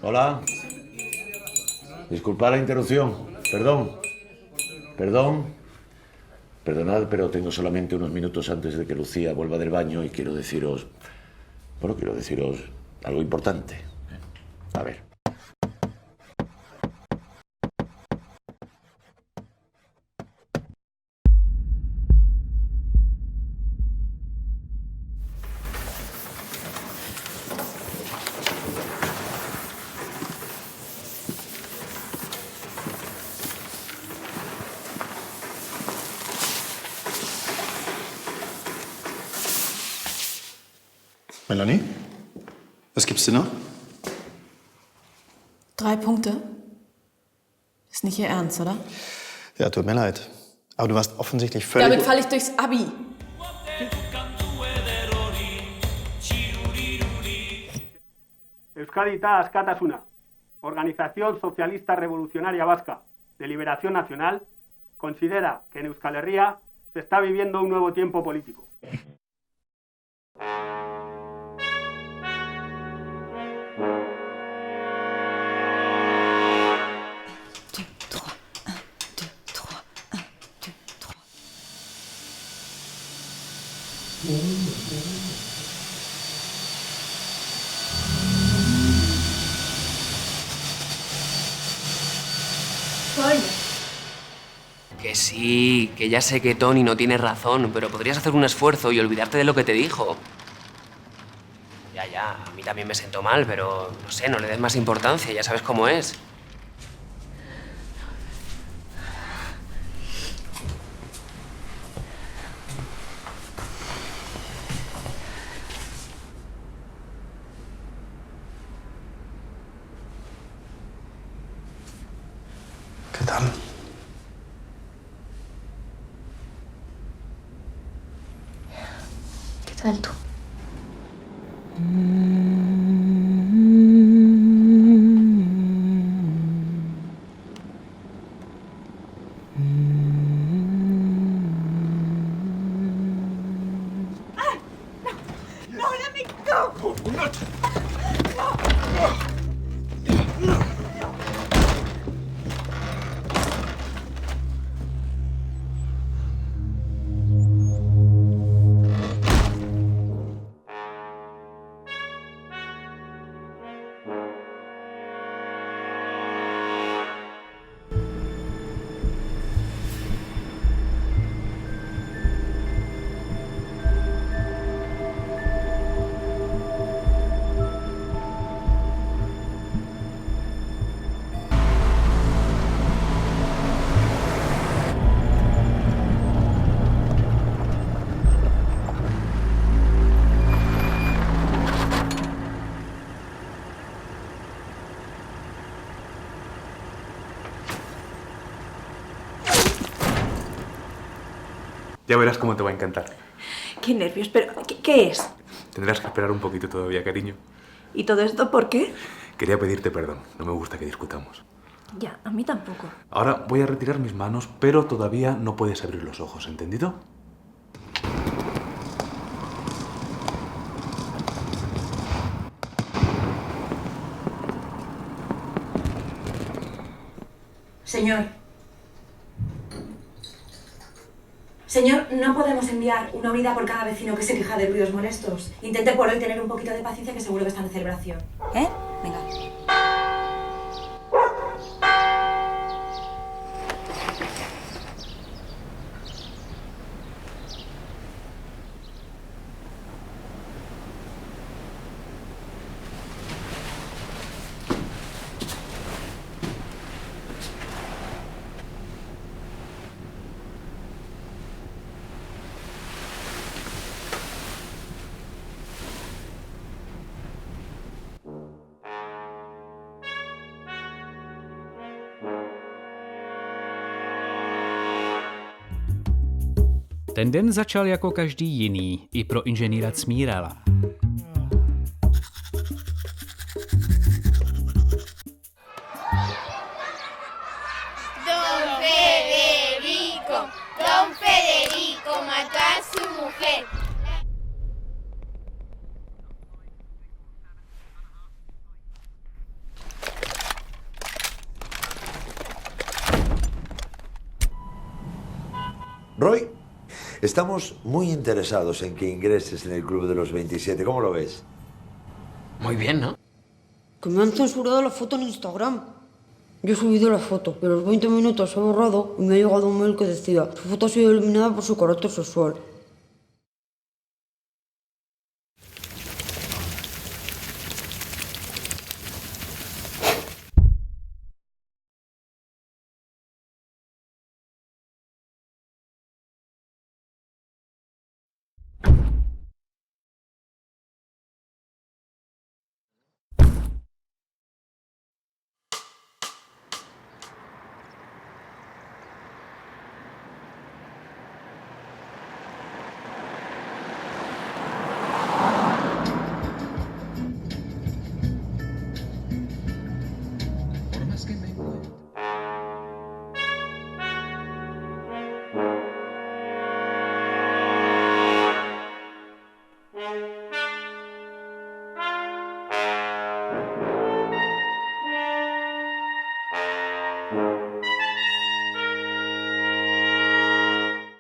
Hola. Disculpad la interrupción. Perdonad, pero tengo solamente unos minutos antes de que Lucía vuelva del baño y quiero deciros algo importante. A ver. Melanie? Was gibt's denn noch? 3 Punkte? Ist nicht Ihr Ernst, oder? Ja, tut mir leid. Aber du warst offensichtlich völlig... Damit falle ich durchs Abi. Euskadi-Ta Askatasuna, Organización Socialista Revolucionaria Vasca de Liberación Nacional, considera que en Euskal Herria se está viviendo un nuevo tiempo político. Que sí, que ya sé que Tony no tiene razón, pero podrías hacer un esfuerzo y olvidarte de lo que te dijo. Ya, a mí también me siento mal, pero no sé, no le des más importancia, ya sabes cómo es. ¿Qué tal? ¿Qué tal tú? Ya verás cómo te va a encantar. Qué nervios, pero ¿qué es? Tendrás que esperar un poquito todavía, cariño. ¿Y todo esto por qué? Quería pedirte perdón. No me gusta que discutamos. Ya, a mí tampoco. Ahora voy a retirar mis manos, pero todavía no puedes abrir los ojos, ¿entendido? Señor. Señor, no podemos enviar una unidad por cada vecino que se queja de ruidos molestos. Intente por hoy tener un poquito de paciencia, que seguro que están de celebración. ¿Eh? Venga. Ten den začal jako každý jiný, i pro inženýra Cmírala. Don Federico mató a su mujer. Roy, estamos muy interesados en que ingreses en el Club de los 27. ¿Cómo lo ves? Muy bien, ¿no? Que me han censurado la foto en Instagram. Yo he subido la foto y a los 20 minutos se ha borrado y me ha llegado un mail que decía: su foto ha sido eliminada por su carácter sexual.